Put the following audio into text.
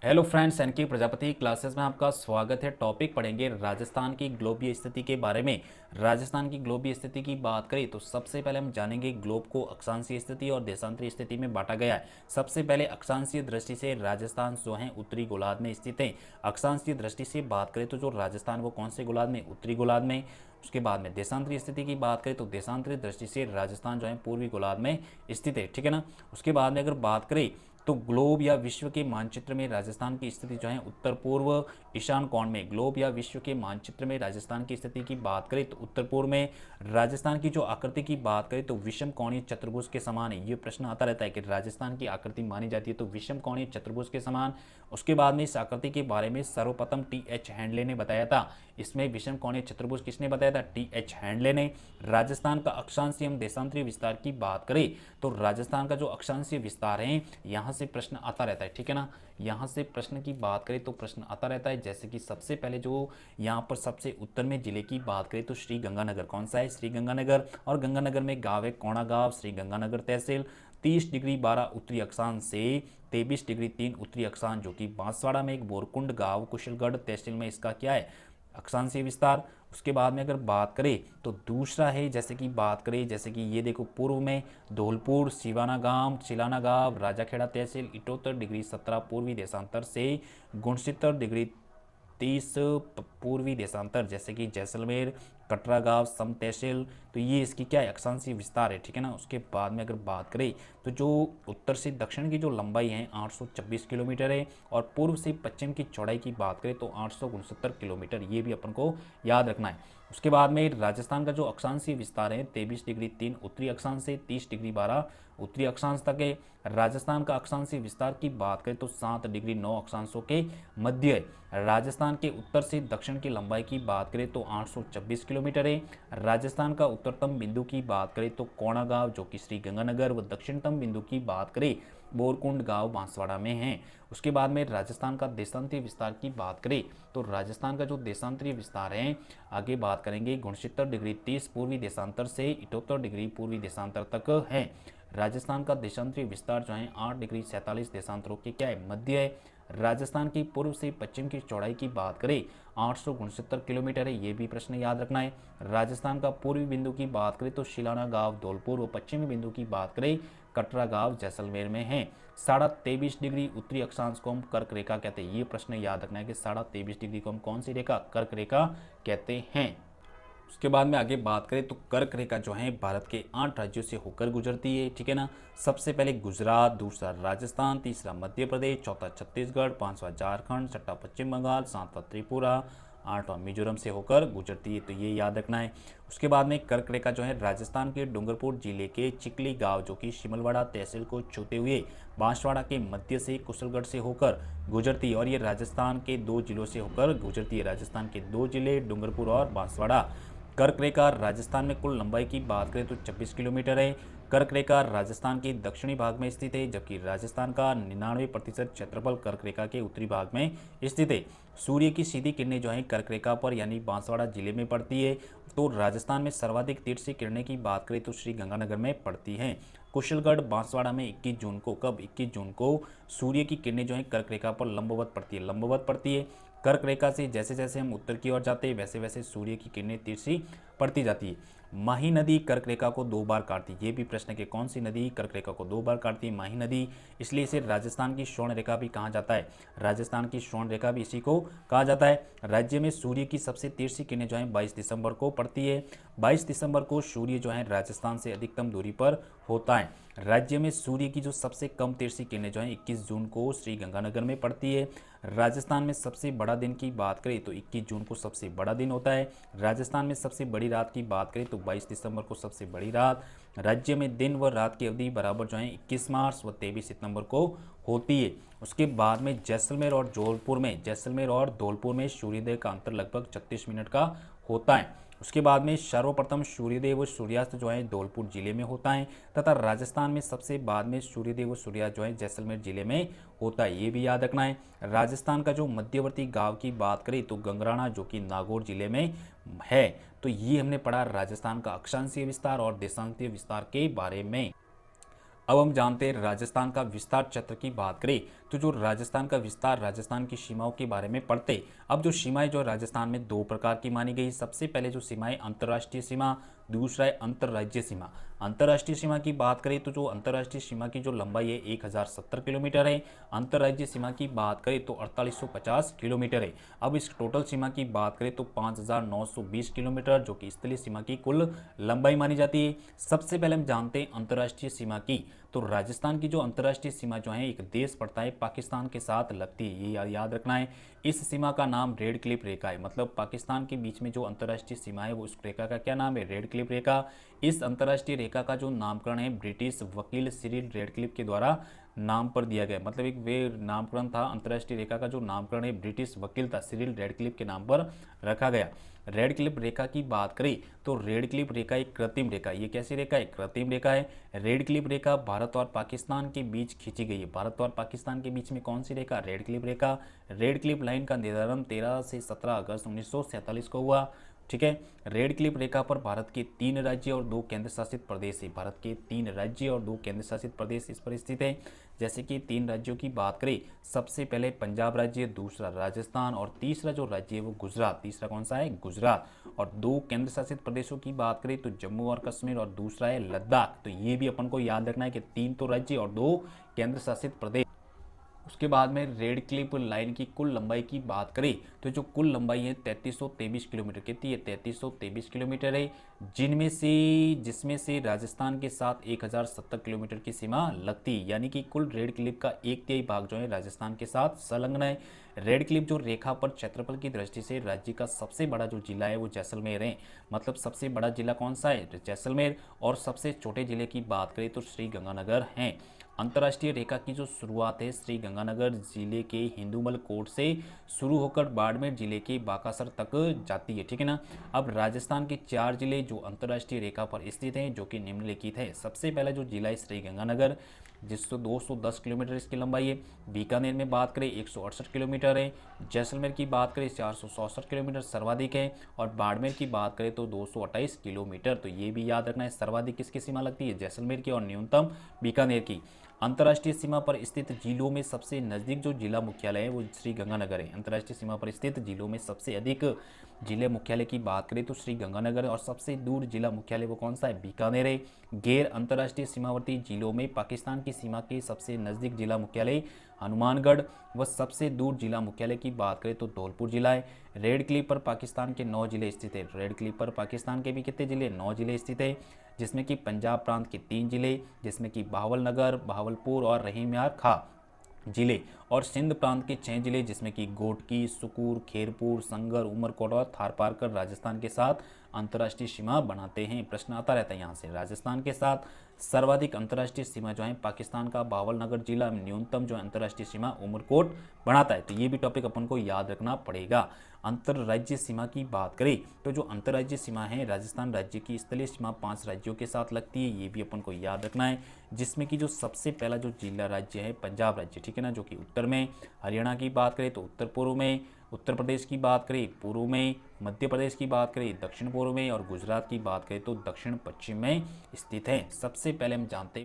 Hello friends, NK Prajapati classes में आपका स्वागत है। टॉपिक पढ़ेंगे राजस्थान की ग्लोबीय स्थिति के बारे में। राजस्थान की ग्लोबीय स्थिति की बात करें तो सबसे पहले हम जानेंगे ग्लोब को अक्षांशीय स्थिति और देशांतरीय स्थिति में बांटा गया है। सबसे पहले अक्षांशीय दृष्टि से राजस्थान जो है उत्तरी गोलार्ध में स्थित है। अक्षांशीय दृष्टि से बात करें तो जो राजस्थान वो कौन से गोलार्ध में, उत्तरी गोलार्ध में। उसके बाद में देशांतरीय स्थिति की बात करें तो देशांतरीय दृष्टि से राजस्थान जो है पूर्वी गोलार्ध में स्थित है, ठीक है ना। उसके बाद में अगर बात करें तो ग्लोब या विश्व के मानचित्र में राजस्थान की स्थिति जो है उत्तर पूर्व ईशान कोण में। ग्लोब या विश्व के मानचित्र में राजस्थान की स्थिति की बात करें तो उत्तर पूर्व में। राजस्थान की जो आकृति की बात करें तो विषम कोणीय चतुर्भुज के समान है। ये प्रश्न आता रहता है कि राजस्थान की आकृति मानी जाती है तो विषम कोणीय चतुर्भुज के समान। उसके बाद में इस आकृति के बारे में सर्वप्रथम टी.एच. हैंडले ने बताया था। इसमें विषम कोणीय चतुर्भुज किसने बताया था? टी.एच. हैंडले ने। राजस्थान का अक्षांशीय एवं देशांतरीय विस्तार की बात करें तो राजस्थान का जो अक्षांशीय विस्तार है यहाँ से प्रश्न आता रहता है, ठीक है ना। यहाँ से प्रश्न की बात करें तो प्रश्न आता रहता है, जैसे कि सबसे पहले जो यहाँ पर सबसे उत्तर में जिले की बात करें तो श्री गंगानगर। कौन सा है? श्री गंगानगर। और गंगानगर में गांव है कोणा गांव। श्री गंगानगर तहसील 30 डिग्री 12 उत्तरी अक्षांश से 23 डिग्री 3 उत्तरी अक्षांश, जो कि बांसवाड़ा में एक बोरकुंड गांव कुशलगढ़ तहसील में इसका क्या है? अक्षांशीय विस्तार। उसके बाद में अगर बात करें तो दूसरा है, जैसे कि बात करें जैसे कि ये देखो पूर्व में धौलपुर, सिवाना गांव, चिलाना गांव, राजाखेड़ा तहसील 78 डिग्री 17 पूर्वी देशांतर से 69 डिग्री 30 पूर्वी देशांतर, जैसे कि जैसलमेर, कटरा गांव, सम तहसील। तो ये इसकी क्या है? अक्षांशीय विस्तार है, ठीक है ना। उसके बाद में अगर बात करें तो जो उत्तर से दक्षिण की जो लंबाई है 826 किलोमीटर है और पूर्व से पश्चिम की चौड़ाई की बात करें तो 869 किलोमीटर। ये भी अपन को याद रखना है। उसके बाद में राजस्थान का जो अक्षांशीय विस्तार है 23 डिग्री 3 उत्तरी अक्षांश से 30 डिग्री 12 उत्तरी अक्षांश तक है। राजस्थान का अक्षांशीय विस्तार की बात करें तो 7 डिग्री 9 अक्षांशों के मध्य है। राजस्थान के उत्तर से दक्षिण की लंबाई की बात करें तो 826 किलोमीटर है। राजस्थान का उत्तरतम बिंदु की बात करें तो कोणा गांव, जो कि श्री गंगानगर, व दक्षिणतम बिंदु की बात करें बोरकुंड गांव बांसवाड़ा में है। उसके बाद में राजस्थान का देशांतरीय विस्तार की बात करें तो राजस्थान का जो देशांतरीय विस्तार है आगे बात करेंगे 69 डिग्री 30 पूर्वी देशांतर से 78 डिग्री पूर्वी देशांतर तक है। राजस्थान का देशांतरीय विस्तार जो है 8 डिग्री 47 देशांतरों के क्या है? मध्य है। राजस्थान की पूर्व से पश्चिम की चौड़ाई की बात करें 869 किलोमीटर है। ये भी प्रश्न याद रखना है। राजस्थान का पूर्वी बिंदु की बात करें तो शिलाना गांव धौलपुर, व पश्चिमी बिंदु की बात करें कटरा गांव जैसलमेर में है। 23.5 डिग्री उत्तरी अक्षांश को हम कर्क रेखा कहते हैं। ये प्रश्न याद रखना है कि 23.5 डिग्री को हम कौन सी रेखा? कर्क रेखा कहते हैं। उसके बाद में आगे बात करें तो कर्क रेखा जो है भारत के 8 राज्यों से होकर गुजरती है, ठीक है ना। सबसे पहले गुजरात, दूसरा राजस्थान, तीसरा मध्य प्रदेश, चौथा छत्तीसगढ़, पांचवा झारखंड, छठा पश्चिम बंगाल, सातवां त्रिपुरा, आठवां मिजोरम से होकर गुजरती है। तो ये याद रखना है। उसके बाद में कर्क रेखा जो है राजस्थान के डूंगरपुर जिले के चिकली गांव, जो कि शिमलवाड़ा तहसील को छूते हुए बांसवाड़ा के मध्य से कुशलगढ़ से होकर गुजरती है। और ये राजस्थान के 2 जिलों से होकर गुजरती है। राजस्थान के 2 जिले डूंगरपुर और बांसवाड़ा। कर्क रेखा राजस्थान में कुल लंबाई की बात करें तो 26 किलोमीटर है। कर्क रेखा राजस्थान के दक्षिणी भाग में स्थित है, जबकि राजस्थान का 99% क्षेत्रफल कर्क रेखा के उत्तरी भाग में स्थित है। सूर्य की सीधी किरणें जो है कर्क रेखा पर यानी बांसवाड़ा जिले में पड़ती है। तो राजस्थान में सर्वाधिक तीव्र किरणें की बात करें तो श्री गंगानगर में पड़ती हैं। कुशलगढ़ बांसवाड़ा में 21 जून को, कब? 21 जून को सूर्य की किरणें जो है कर्क रेखा पर लंबवत पड़ती है। कर्क रेखा से जैसे जैसे हम उत्तर की ओर जाते हैं वैसे वैसे सूर्य की किरणें तिरछी पड़ती जाती है। माही नदी कर्क रेखा को 2 बार काटती है। ये भी प्रश्न के कौन सी नदी कर्क रेखा को 2 बार काटती है? माही नदी। इसलिए इसे राजस्थान की स्वर्ण रेखा भी कहा जाता है। राजस्थान की स्वर्ण रेखा भी इसी को कहा जाता है। राज्य में सूर्य की सबसे तिरछी किरणें जो है 22 दिसंबर को पड़ती है। 22 दिसंबर को सूर्य जो है राजस्थान से अधिकतम दूरी पर होता है। राज्य में सूर्य की जो सबसे कम तिरछी किरणें जो है 21 जून को श्री गंगानगर में पड़ती है। राजस्थान में सबसे बड़ा दिन की बात करें तो 21 जून को सबसे बड़ा दिन होता है। राजस्थान में सबसे बड़ी रात की बात करें तो 22 दिसंबर को सबसे बड़ी रात। राज्य में दिन व रात की अवधि बराबर जो है 21 मार्च व 23 सितंबर को होती है। उसके बाद में जैसलमेर और धौलपुर में सूर्योदय का अंतर लगभग 36 मिनट का होता है। उसके बाद में सर्वप्रथम सूर्योदय व सूर्यास्त जो है धौलपुर जिले में होता है, तथा राजस्थान में सबसे बाद में सूर्योदय व सूर्यास्त जो है जैसलमेर जिले में होता है। ये भी याद रखना है। राजस्थान का जो मध्यवर्ती गांव की बात करें तो गंगराना, जो कि नागौर जिले में है। तो ये हमने पढ़ा राजस्थान का अक्षांशीय विस्तार और देशांतरीय विस्तार के बारे में। अब हम जानते हैं राजस्थान का विस्तार क्षेत्र की बात करें तो जो राजस्थान का विस्तार, राजस्थान की सीमाओं के बारे में पढ़ते। अब जो सीमाएं जो राजस्थान में दो प्रकार की मानी गई। सबसे पहले जो सीमाएं अंतर्राष्ट्रीय सीमा, दूसरा है अंतर्राज्यीय सीमा। अंतर्राष्ट्रीय सीमा की बात करें तो जो अंतर्राष्ट्रीय सीमा की जो लंबाई है 1070 किलोमीटर है। अंतर्राज्यीय सीमा की बात करें तो 4850 किलोमीटर है। अब इस टोटल सीमा की बात करें तो 5920 किलोमीटर जो कि स्थलीय सीमा की कुल लंबाई मानी जाती है। सबसे पहले हम जानते हैं अंतर्राष्ट्रीय सीमा की। तो राजस्थान की जो अंतर्राष्ट्रीय सीमा जो है एक देश पड़ता है पाकिस्तान के साथ लगती है, ये याद रखना है। इस सीमा का नाम रेड क्लिफ रेखा है, मतलब पाकिस्तान के बीच में जो अंतर्राष्ट्रीय सीमा है वो उस रेखा का क्या नाम है, रेड क्लिफ रेखा। इस अंतर्राष्ट्रीय रेखा का जो नामकरण है ब्रिटिश वकील सिरिल रेडक्लिफ के द्वारा नाम पर दिया गया, मतलब एक वे नामकरण था। अंतर्राष्ट्रीय रेखा का जो नामकरण है ब्रिटिश वकील था सिरिल रेडक्लिफ के नाम पर रखा गया। रेड क्लिफ रेखा की बात करें तो रेड क्लिफ रेखा एक कृत्रिम रेखा, ये कैसी रेखा है, कृत्रिम रेखा है। रेड क्लिफ रेखा भारत और पाकिस्तान के बीच खींची गई है। भारत और पाकिस्तान के बीच में कौन सी रेखा, रेड क्लिफ रेखा। रेड क्लिफ लाइन का निर्धारण 13 से 17 अगस्त 1947 को हुआ। ठीक है। रेड क्लिफ रेखा पर भारत के 3 राज्य और 2 केंद्र शासित प्रदेश है। भारत के 3 राज्य और 2 केंद्र शासित प्रदेश इस पर स्थित है। जैसे कि 3 राज्यों की बात करें, सबसे पहले पंजाब राज्य, दूसरा राजस्थान और तीसरा जो राज्य है वो गुजरात। तीसरा कौन सा है, गुजरात। और 2 केंद्र शासित प्रदेशों की बात करें तो जम्मू और कश्मीर और दूसरा है लद्दाख। तो ये भी अपन को याद रखना है कि 3 तो राज्य और 2 केंद्र शासित प्रदेश। उसके बाद में रेड क्लिफ लाइन की कुल लंबाई की बात करें तो जो कुल लंबाई है 3323 किलोमीटर, कितनी है, 3323 किलोमीटर है। जिसमें से राजस्थान के साथ 1070 किलोमीटर की सीमा लगती है, यानी कि कुल रेड क्लिफ का 1/3 भाग जो है राजस्थान के साथ संलग्न है। रेड क्लिफ जो रेखा पर क्षेत्रफल की दृष्टि से राज्य का सबसे बड़ा जो जिला है वो जैसलमेर है, मतलब सबसे बड़ा जिला कौन सा है, जैसलमेर। और सबसे छोटे जिले की बात करें तो श्री गंगानगर है। अंतर्राष्ट्रीय रेखा की जो शुरुआत है श्री गंगानगर जिले के हिंदूमल कोट से शुरू होकर बाड़मेर जिले के बाकासर तक जाती है, ठीक है ना। अब राजस्थान के 4 जिले जो अंतर्राष्ट्रीय रेखा पर स्थित हैं जो कि निम्नलिखित है। सबसे पहला जो जिला है श्री गंगानगर, जिससे 210 किलोमीटर इसकी लंबाई है। बीकानेर में बात करें 168 किलोमीटर है। जैसलमेर की बात करें 464 किलोमीटर सर्वाधिक है। और बाड़मेर की बात करें तो 228 किलोमीटर। तो ये भी याद रखना है, सर्वाधिक किसकी सीमा लगती है, जैसलमेर की, और न्यूनतम बीकानेर की। अंतर्राष्ट्रीय सीमा पर स्थित जिलों में सबसे नज़दीक जो जिला मुख्यालय है वो श्री गंगानगर है। अंतर्राष्ट्रीय सीमा पर स्थित जिलों में सबसे अधिक जिले मुख्यालय की बात करें तो श्री गंगानगर है, और सबसे दूर जिला मुख्यालय वो कौन सा है, बीकानेर है। गैर अंतर्राष्ट्रीय सीमावर्ती जिलों में पाकिस्तान की सीमा के सबसे नज़दीक जिला मुख्यालय हनुमानगढ़ व सबसे दूर जिला मुख्यालय की बात करें तो धौलपुर जिला है। रेड क्लिफ पर पाकिस्तान के 9 जिले स्थित है। रेड क्लिफ पर पाकिस्तान के भी कितने जिले, 9 जिले स्थित है, जिसमें कि पंजाब प्रांत के 3 जिले, जिसमें कि बहावलनगर, बहावलपुर और रहीम यार खा जिले, और सिंध प्रांत के 6 जिले, जिसमें कि गोटकी, सुकूर, खेरपुर, संगर, उमरकोट और थारपारकर राजस्थान के साथ अंतर्राष्ट्रीय सीमा बनाते हैं। प्रश्न आता रहता है यहाँ से। राजस्थान के साथ सर्वाधिक अंतर्राष्ट्रीय सीमा जो है पाकिस्तान का बावलनगर जिला, न्यूनतम जो अंतर्राष्ट्रीय सीमा उमरकोट बनाता है। तो ये भी टॉपिक अपन को याद रखना पड़ेगा। अंतर्राज्यीय सीमा की बात करें तो जो अंतर्राज्यीय सीमा है राजस्थान राज्य की स्थलीय सीमा 5 राज्यों के साथ लगती है, ये भी अपन को याद रखना है। जिसमें कि जो सबसे पहला जो जिला राज्य है पंजाब राज्य, ठीक है ना, जो कि उत्तर में। हरियाणा की बात करें तो उत्तर पूर्व में। उत्तर प्रदेश की बात करें पूर्व में। मध्य प्रदेश की बात करें दक्षिण पूर्व में। और गुजरात की बात करें तो दक्षिण पश्चिम में स्थित है। सबसे पहले हम जानते हैं